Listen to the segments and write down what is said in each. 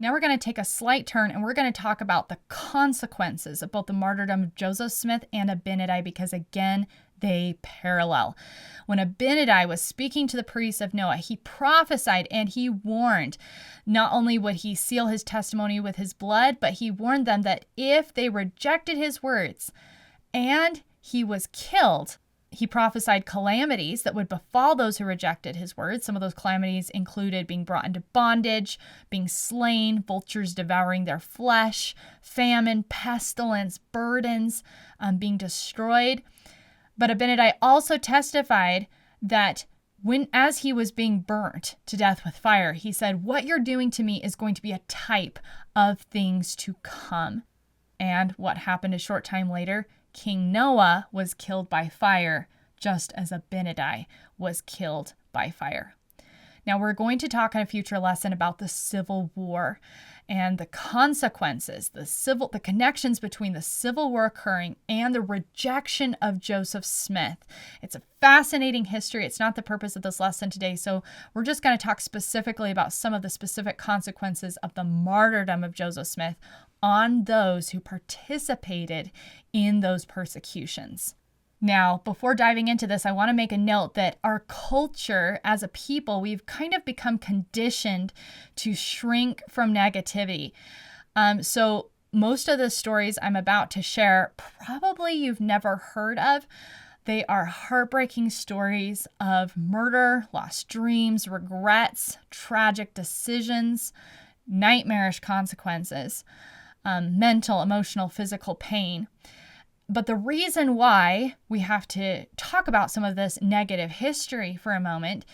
Now we're going to take a slight turn and we're going to talk about the consequences of both the martyrdom of Joseph Smith and Abinadi, because again, they parallel. When Abinadi was speaking to the priests of Noah, he prophesied and he warned. Not only would he seal his testimony with his blood, but he warned them that if they rejected his words and he was killed, he prophesied calamities that would befall those who rejected his words. Some of those calamities included being brought into bondage, being slain, vultures devouring their flesh, famine, pestilence, burdens, being destroyed. But Abinadi also testified that as he was being burnt to death with fire, he said, "What you're doing to me is going to be a type of things to come." And what happened a short time later? King Noah was killed by fire, just as Abinadi was killed by fire. Now, we're going to talk in a future lesson about the Civil War and the consequences, the connections between the Civil War occurring and the rejection of Joseph Smith. It's a fascinating history. It's not the purpose of this lesson today, so we're just going to talk specifically about some of the specific consequences of the martyrdom of Joseph Smith on those who participated in those persecutions. Now, before diving into this, I want to make a note that our culture as a people, we've kind of become conditioned to shrink from negativity. So most of the stories I'm about to share, probably you've never heard of. They are heartbreaking stories of murder, lost dreams, regrets, tragic decisions, nightmarish consequences, mental, emotional, physical pain. But the reason why we have to talk about some of this negative history for a moment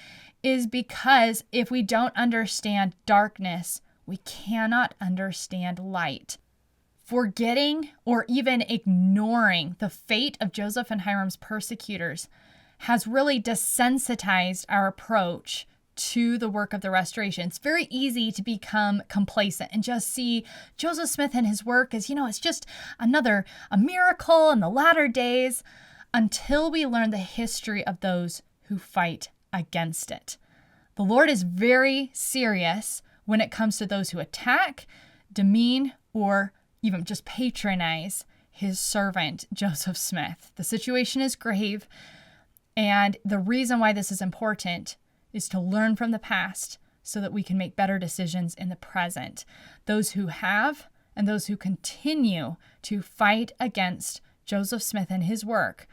is because if we don't understand darkness, we cannot understand light. Forgetting or even ignoring the fate of Joseph and Hiram's persecutors has really desensitized our approach to the work of the restoration. It's very easy to become complacent and just see Joseph Smith and his work as, it's just a miracle in the latter days, until we learn the history of those who fight against it. The Lord is very serious when it comes to those who attack, demean, or even just patronize his servant, Joseph Smith. The situation is grave, and the reason why this is important is to learn from the past so that we can make better decisions in the present. Those who have and those who continue to fight against Joseph Smith and his work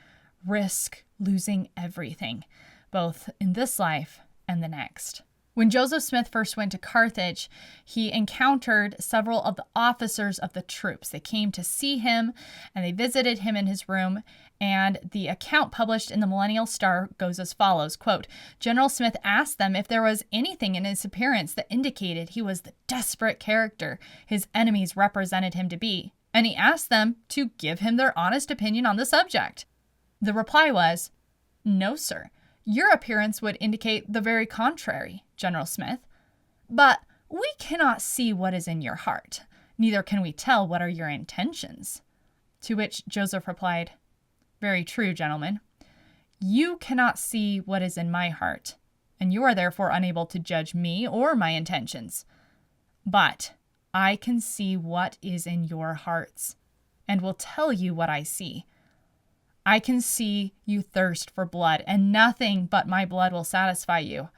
risk losing everything, both in this life and the next. When Joseph Smith first went to Carthage, he encountered several of the officers of the troops. They came to see him and they visited him in his room. And the account published in the Millennial Star goes as follows, quote, "General Smith asked them if there was anything in his appearance that indicated he was the desperate character his enemies represented him to be, and he asked them to give him their honest opinion on the subject. The reply was, 'No, sir. Your appearance would indicate the very contrary, General Smith. But we cannot see what is in your heart. Neither can we tell what are your intentions.' To which Joseph replied, 'Very true, gentlemen. You cannot see what is in my heart, and you are therefore unable to judge me or my intentions. But I can see what is in your hearts, and will tell you what I see. I can see you thirst for blood, and nothing but my blood will satisfy you.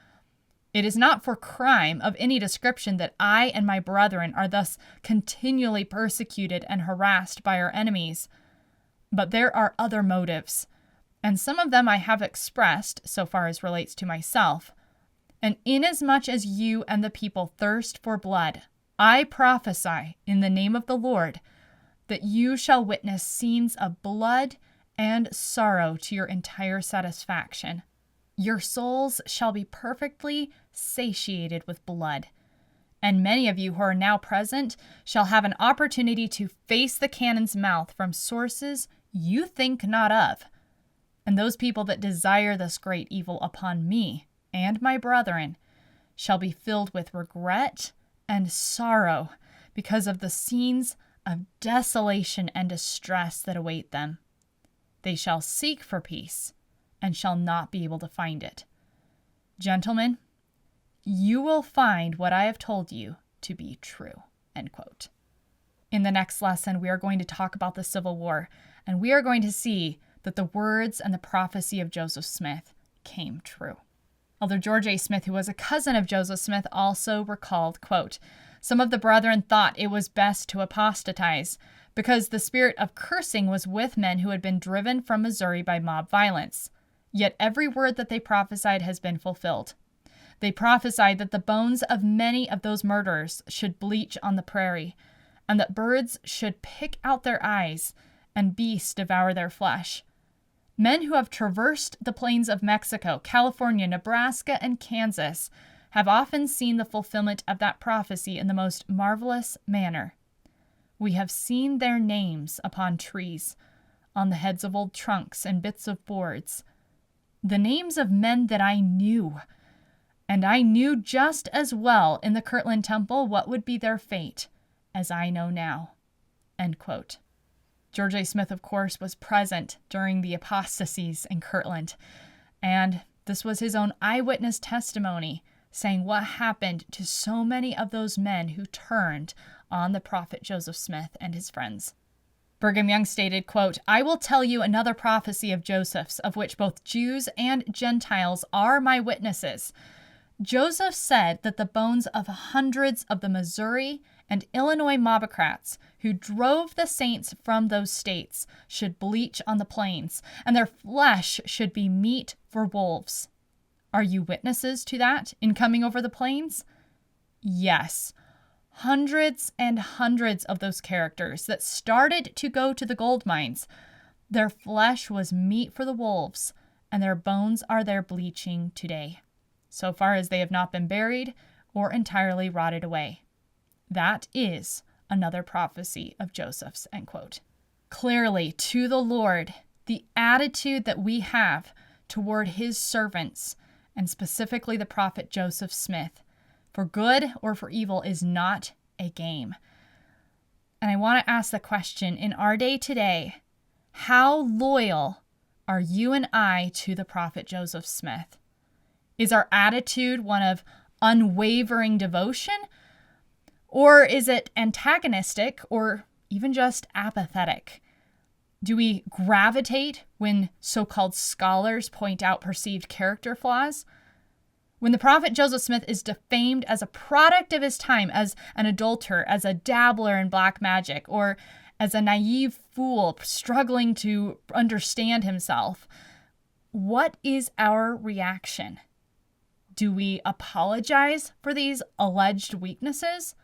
It is not for crime of any description that I and my brethren are thus continually persecuted and harassed by our enemies. But there are other motives, and some of them I have expressed so far as relates to myself. And inasmuch as you and the people thirst for blood, I prophesy in the name of the Lord that you shall witness scenes of blood and sorrow to your entire satisfaction. Your souls shall be perfectly satiated with blood. And many of you who are now present shall have an opportunity to face the cannon's mouth from sources you think not of. And those people that desire this great evil upon me and my brethren shall be filled with regret and sorrow because of the scenes of desolation and distress that await them. They shall seek for peace and shall not be able to find it. Gentlemen, you will find what I have told you to be true, end quote. In the next lesson, we are going to talk about the Civil War, and we are going to see that the words and the prophecy of Joseph Smith came true. Elder George A. Smith, who was a cousin of Joseph Smith, also recalled, quote, "Some of the brethren thought it was best to apostatize, because the spirit of cursing was with men who had been driven from Missouri by mob violence. Yet every word that they prophesied has been fulfilled. They prophesied that the bones of many of those murderers should bleach on the prairie, and that birds should pick out their eyes, and beasts devour their flesh. Men who have traversed the plains of Mexico, California, Nebraska, and Kansas have often seen the fulfillment of that prophecy in the most marvelous manner. We have seen their names upon trees, on the heads of old trunks and bits of boards, the names of men that I knew, and I knew just as well in the Kirtland Temple what would be their fate as I know now," end quote. George A. Smith, of course, was present during the apostasies in Kirtland, and this was his own eyewitness testimony saying what happened to so many of those men who turned on the prophet Joseph Smith and his friends. Brigham Young stated, quote, "I will tell you another prophecy of Joseph's, of which both Jews and Gentiles are my witnesses. Joseph said that the bones of hundreds of the Missouri and Illinois mobocrats who drove the saints from those states should bleach on the plains, and their flesh should be meat for wolves. Are you witnesses to that in coming over the plains?" Yes. Hundreds and hundreds of those characters that started to go to the gold mines, their flesh was meat for the wolves, and their bones are there bleaching today, so far as they have not been buried or entirely rotted away. That is another prophecy of Joseph's, end quote. Clearly, to the Lord, the attitude that we have toward his servants, and specifically the prophet Joseph Smith, for good or for evil, is not a game. And I want to ask the question, in our day today, how loyal are you and I to the prophet Joseph Smith? Is our attitude one of unwavering devotion? Or is it antagonistic or even just apathetic? Do we gravitate when so-called scholars point out perceived character flaws? When the prophet Joseph Smith is defamed as a product of his time, as an adulterer, as a dabbler in black magic, or as a naive fool struggling to understand himself, what is our reaction? Do we apologize for these alleged weaknesses?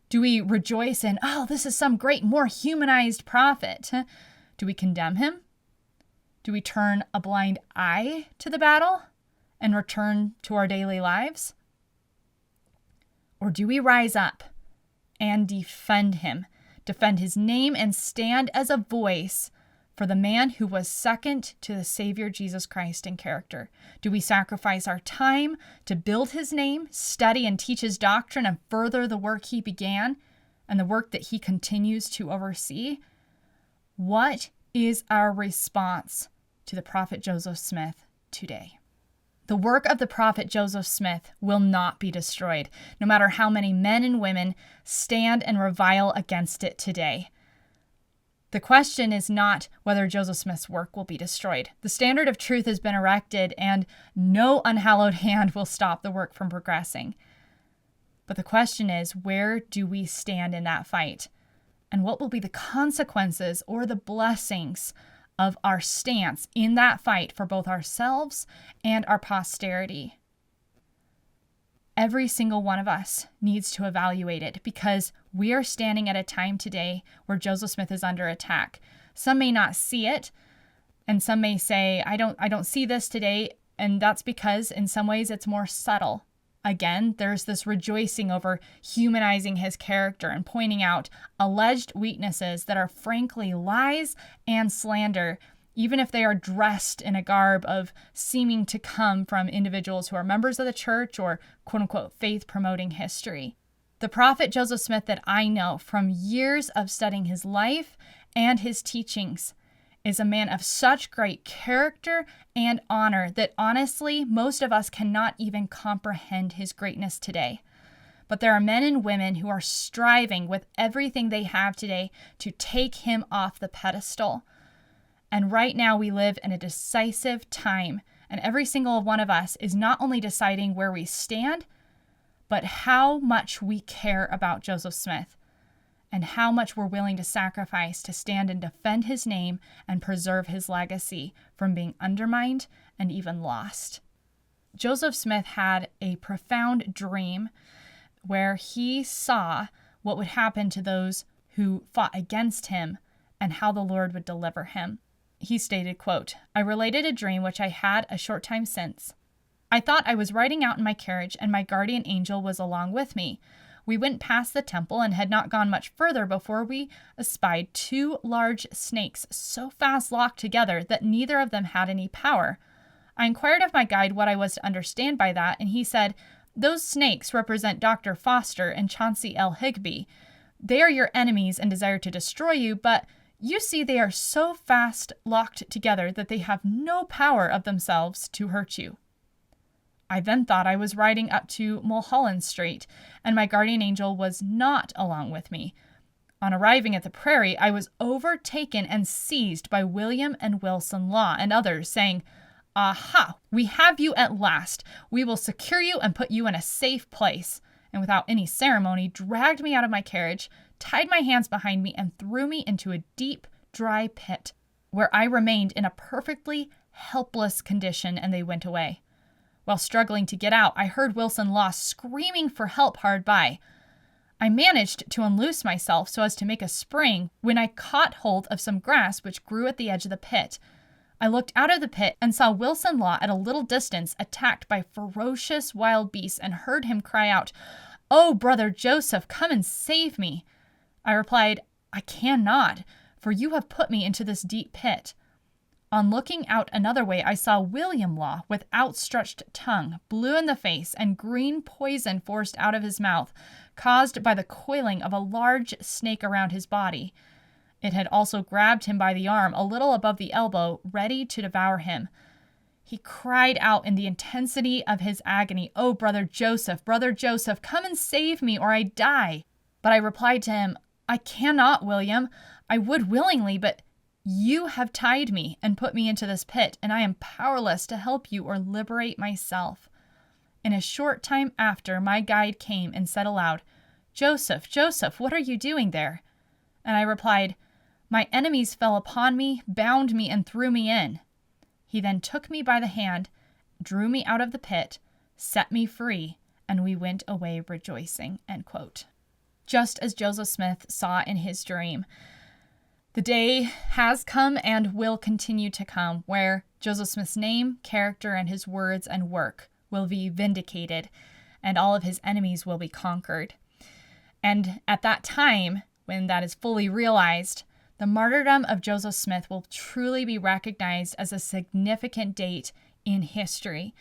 Do we rejoice in, oh, this is some great, more humanized prophet? Do we condemn him? Do we turn a blind eye to the battle and return to our daily lives? Or do we rise up and defend him, defend his name, and stand as a voice for the man who was second to the Savior Jesus Christ in character? Do we sacrifice our time to build his name, study and teach his doctrine, and further the work he began and the work that he continues to oversee? What is our response to the prophet Joseph Smith today? The work of the prophet Joseph Smith will not be destroyed, no matter how many men and women stand and revile against it today. The question is not whether Joseph Smith's work will be destroyed. The standard of truth has been erected, and no unhallowed hand will stop the work from progressing. But the question is, where do we stand in that fight? And what will be the consequences or the blessings of our stance in that fight for both ourselves and our posterity? Every single one of us needs to evaluate it, because we are standing at a time today where Joseph Smith is under attack. Some may not see it, and some may say, I don't see this today, and that's because in some ways it's more subtle. Again, there's this rejoicing over humanizing his character and pointing out alleged weaknesses that are frankly lies and slander, even if they are dressed in a garb of seeming to come from individuals who are members of the church or quote-unquote faith-promoting history. The prophet Joseph Smith that I know from years of studying his life and his teachings is a man of such great character and honor that honestly, most of us cannot even comprehend his greatness today. But there are men and women who are striving with everything they have today to take him off the pedestal. And right now we live in a decisive time, and every single one of us is not only deciding where we stand, but how much we care about Joseph Smith and how much we're willing to sacrifice to stand and defend his name and preserve his legacy from being undermined and even lost. Joseph Smith had a profound dream where he saw what would happen to those who fought against him and how the Lord would deliver him. He stated, quote, "I related a dream which I had a short time since. I thought I was riding out in my carriage and my guardian angel was along with me. We went past the temple and had not gone much further before we espied two large snakes so fast locked together that neither of them had any power. I inquired of my guide what I was to understand by that, and he said, 'Those snakes represent Dr. Foster and Chauncey L. Higby. They are your enemies and desire to destroy you, but you see they are so fast locked together that they have no power of themselves to hurt you.' I then thought I was riding up to Mulholland Street, and my guardian angel was not along with me. On arriving at the prairie, I was overtaken and seized by William and Wilson Law and others, saying, 'Aha, we have you at last. We will secure you and put you in a safe place,' and without any ceremony dragged me out of my carriage, tied my hands behind me, and threw me into a deep, dry pit, where I remained in a perfectly helpless condition, and they went away. While struggling to get out, I heard Wilson Law screaming for help hard by. I managed to unloose myself so as to make a spring when I caught hold of some grass which grew at the edge of the pit. I looked out of the pit and saw Wilson Law at a little distance attacked by ferocious wild beasts and heard him cry out, 'Oh, brother Joseph, come and save me.' I replied, 'I cannot, for you have put me into this deep pit.' On looking out another way, I saw William Law with outstretched tongue, blue in the face, and green poison forced out of his mouth, caused by the coiling of a large snake around his body. It had also grabbed him by the arm, a little above the elbow, ready to devour him. He cried out in the intensity of his agony, 'Oh, brother Joseph, come and save me, or I die.' But I replied to him, 'I cannot, William. I would willingly, but you have tied me and put me into this pit, and I am powerless to help you or liberate myself.' In a short time after, my guide came and said aloud, 'Joseph, Joseph, what are you doing there?' And I replied, 'My enemies fell upon me, bound me, and threw me in.' He then took me by the hand, drew me out of the pit, set me free, and we went away rejoicing." End quote. Just as Joseph Smith saw in his dream, the day has come and will continue to come where Joseph Smith's name, character, and his words and work will be vindicated, and all of his enemies will be conquered. And at that time, when that is fully realized, the martyrdom of Joseph Smith will truly be recognized as a significant date in history.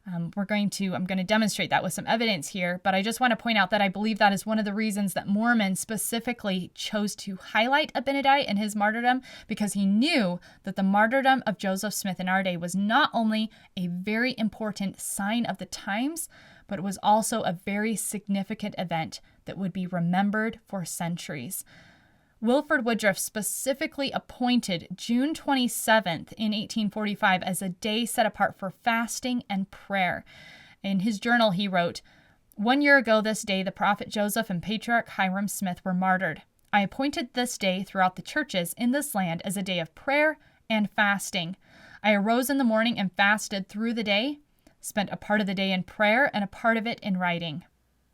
I'm going to demonstrate that with some evidence here, but I just want to point out that I believe that is one of the reasons that Mormon specifically chose to highlight Abinadi and his martyrdom, because he knew that the martyrdom of Joseph Smith in our day was not only a very important sign of the times, but it was also a very significant event that would be remembered for centuries. Wilford Woodruff specifically appointed June 27th in 1845 as a day set apart for fasting and prayer. In his journal, he wrote, "1 year ago this day, the prophet Joseph and patriarch Hyrum Smith were martyred. I appointed this day throughout the churches in this land as a day of prayer and fasting. I arose in the morning and fasted through the day, spent a part of the day in prayer and a part of it in writing."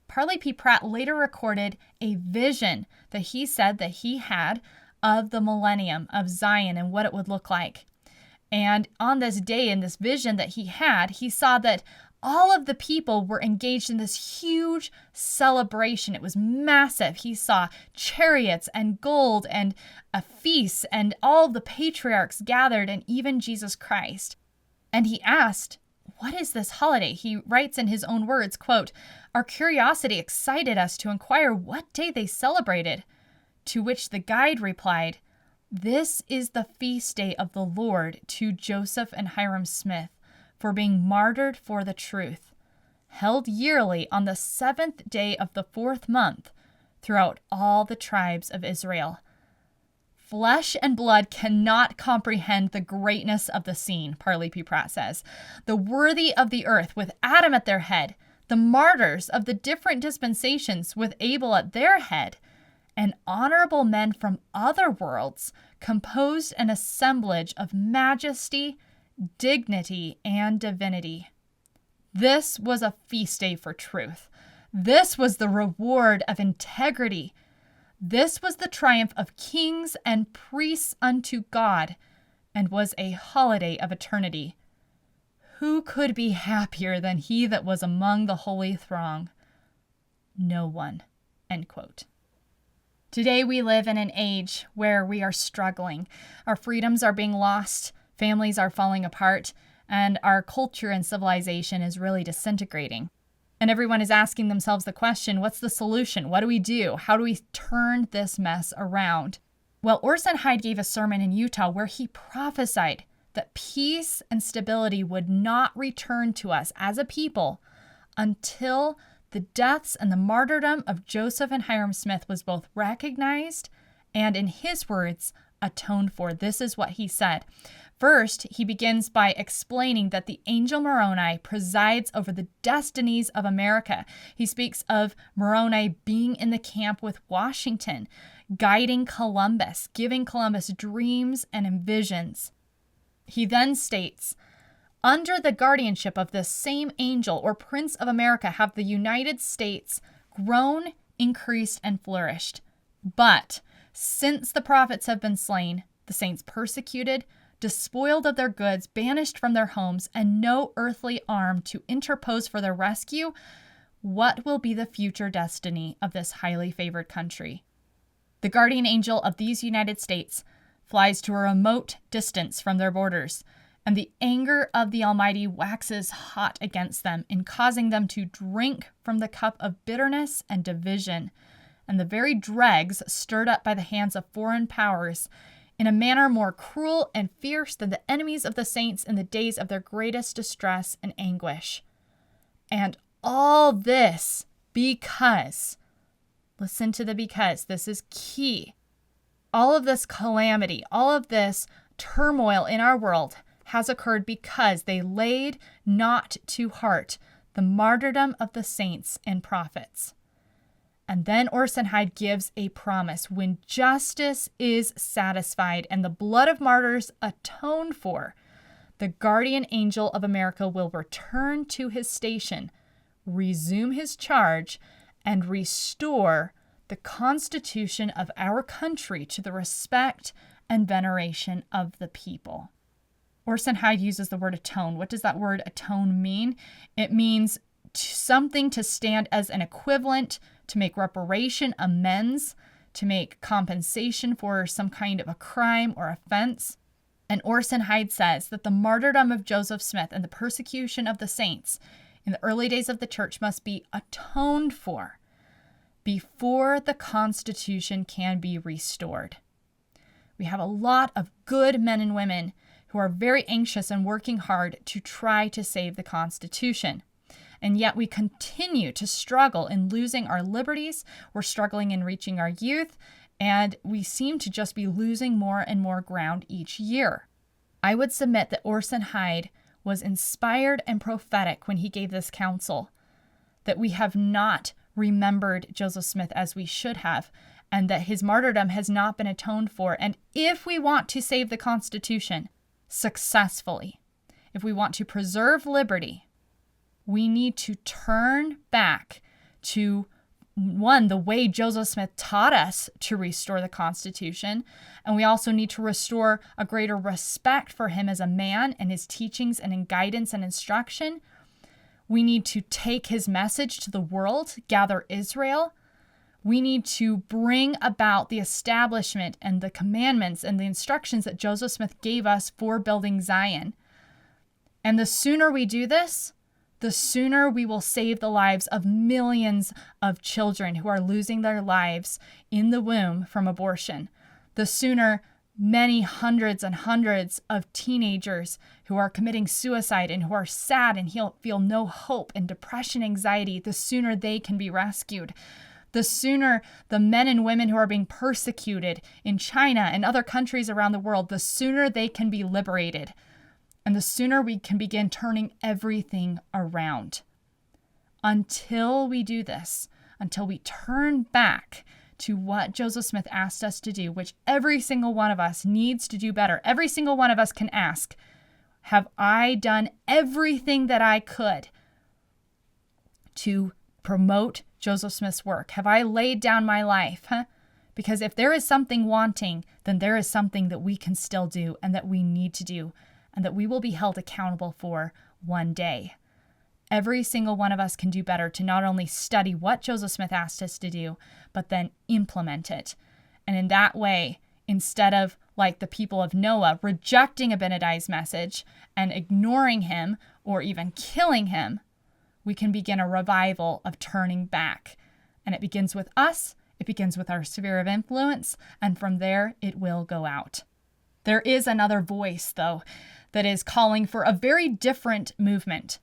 Parley P. Pratt later recorded a vision that he said that he had of the millennium, of Zion and what it would look like. And on this day, in this vision that he had, he saw that all of the people were engaged in this huge celebration. It was massive. He saw chariots and gold and a feast and all of the patriarchs gathered and even Jesus Christ. And he asked, "What is this holiday?" He writes in his own words, quote, "Our curiosity excited us to inquire what day they celebrated." To which the guide replied, "This is the feast day of the Lord to Joseph and Hyrum Smith for being martyred for the truth. held yearly on the 7th day of the 4th month throughout all the tribes of Israel. Flesh and blood cannot comprehend the greatness of the scene, Parley P. Pratt says. The worthy of the earth, with Adam at their head, the martyrs of the different dispensations, with Abel at their head, and honorable men from other worlds, composed an assemblage of majesty, dignity, and divinity. This was a feast day for truth. This was the reward of integrity. This was the triumph of kings and priests unto God, and was a holiday of eternity. Who could be happier than he that was among the holy throng? No one." End quote. Today we live in an age where we are struggling. Our freedoms are being lost, families are falling apart, and our culture and civilization is really disintegrating. And everyone is asking themselves the question, what's the solution? What do we do? How do we turn this mess around? Well, Orson Hyde gave a sermon in Utah where he prophesied that peace and stability would not return to us as a people until the deaths and the martyrdom of Joseph and Hyrum Smith was both recognized and, in his words, atoned for. This is what he said. First, he begins by explaining that the angel Moroni presides over the destinies of America. He speaks of Moroni being in the camp with Washington, guiding Columbus, giving Columbus dreams and visions. He then states, under the guardianship of this same angel or Prince of America have the United States grown, increased, and flourished. But since the prophets have been slain, the saints persecuted, despoiled of their goods, banished from their homes, and no earthly arm to interpose for their rescue, what will be the future destiny of this highly favored country? The guardian angel of these United States flies to a remote distance from their borders, and the anger of the Almighty waxes hot against them in causing them to drink from the cup of bitterness and division, and the very dregs stirred up by the hands of foreign powers in a manner more cruel and fierce than the enemies of the saints in the days of their greatest distress and anguish. And all this because, listen to the because, this is key. All of this calamity, all of this turmoil in our world has occurred because they laid not to heart the martyrdom of the saints and prophets. And then Orson Hyde gives a promise. When justice is satisfied and the blood of martyrs atoned for, the guardian angel of America will return to his station, resume his charge, and restore the Constitution of our country to the respect and veneration of the people. Orson Hyde uses the word atone. What does that word atone mean? It means something to stand as an equivalent, to make reparation, amends, to make compensation for some kind of a crime or offense. And Orson Hyde says that the martyrdom of Joseph Smith and the persecution of the saints in the early days of the church must be atoned for before the Constitution can be restored. We have a lot of good men and women who are very anxious and working hard to try to save the Constitution. And yet we continue to struggle in losing our liberties. We're struggling in reaching our youth, and we seem to just be losing more and more ground each year. I would submit that Orson Hyde was inspired and prophetic when he gave this counsel, that we have not remembered Joseph Smith as we should have, and that his martyrdom has not been atoned for. And if we want to save the Constitution successfully, if we want to preserve liberty, we need to turn back to, one, the way Joseph Smith taught us to restore the Constitution, and we also need to restore a greater respect for him as a man and his teachings and in guidance and instruction. We need to take his message to the world, gather Israel. We need to bring about the establishment and the commandments and the instructions that Joseph Smith gave us for building Zion. And the sooner we do this, the sooner we will save the lives of millions of children who are losing their lives in the womb from abortion. The sooner many hundreds and hundreds of teenagers who are committing suicide and who are sad and feel no hope and depression, anxiety, the sooner they can be rescued. The sooner the men and women who are being persecuted in China and other countries around the world, the sooner they can be liberated. And the sooner we can begin turning everything around. Until we do this, until we turn back to what Joseph Smith asked us to do, which every single one of us needs to do better. Every single one of us can ask, have I done everything that I could to promote Joseph Smith's work? Have I laid down my life? Because if there is something wanting, then there is something that we can still do and that we need to do and that we will be held accountable for one day. Every single one of us can do better to not only study what Joseph Smith asked us to do, but then implement it. And in that way, instead of like the people of Noah rejecting Abinadi's message and ignoring him or even killing him, we can begin a revival of turning back. And it begins with us, it begins with our sphere of influence, and from there it will go out. There is another voice, though, that is calling for a very different movement.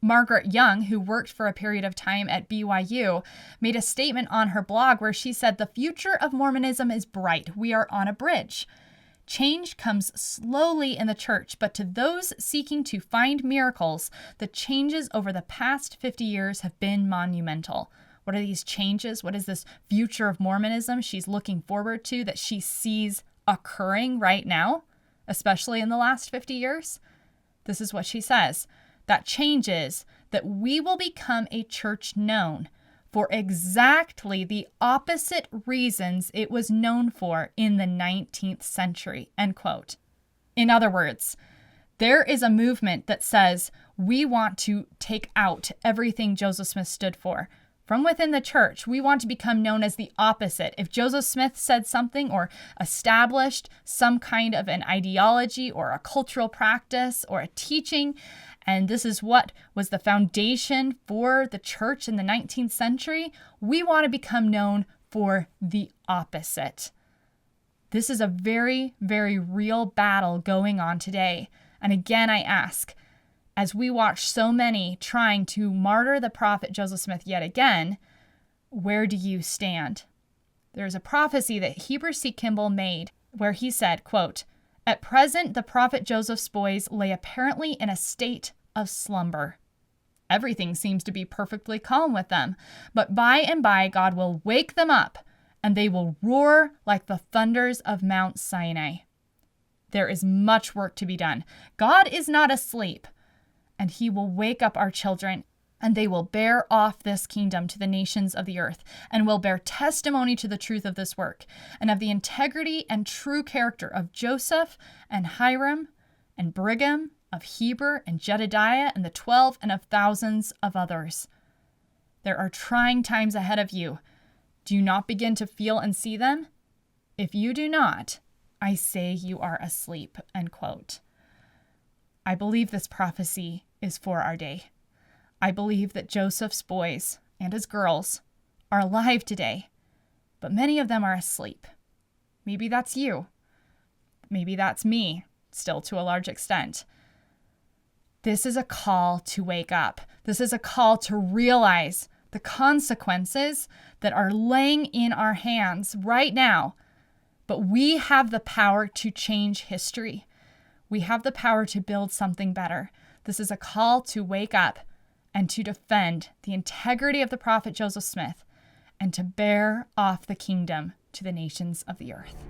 Margaret Young, who worked for a period of time at BYU, made a statement on her blog where she said, "The future of Mormonism is bright. We are on a bridge. Change comes slowly in the church, but to those seeking to find miracles, the changes over the past 50 years have been monumental." What are these changes? What is this future of Mormonism she's looking forward to that she sees occurring right now, especially in the last 50 years? This is what she says. That changes that we will become a church known for exactly the opposite reasons it was known for in the 19th century, end quote. In other words, there is a movement that says we want to take out everything Joseph Smith stood for. From within the church, we want to become known as the opposite. If Joseph Smith said something or established some kind of an ideology or a cultural practice or a teaching, and this is what was the foundation for the church in the 19th century, we want to become known for the opposite. This is a very, very real battle going on today. And again, I ask, as we watch so many trying to martyr the prophet Joseph Smith yet again, where do you stand? There's a prophecy that Heber C. Kimball made where he said, quote, "At present, the prophet Joseph's boys lay apparently in a state of slumber. Everything seems to be perfectly calm with them, but by and by God will wake them up, and they will roar like the thunders of Mount Sinai." There is much work to be done. God is not asleep, and he will wake up our children, and they will bear off this kingdom to the nations of the earth, and will bear testimony to the truth of this work, and of the integrity and true character of Joseph and Hiram and Brigham, of Heber and Jedediah and the 12, and of thousands of others. There are trying times ahead of you. Do you not begin to feel and see them? If you do not, I say you are asleep, end quote. I believe this prophecy is for our day. I believe that Joseph's boys and his girls are alive today, but many of them are asleep. Maybe that's you. Maybe that's me, still to a large extent. This is a call to wake up. This is a call to realize the consequences that are laying in our hands right now. But we have the power to change history. We have the power to build something better. This is a call to wake up and to defend the integrity of the prophet Joseph Smith and to bear off the kingdom to the nations of the earth.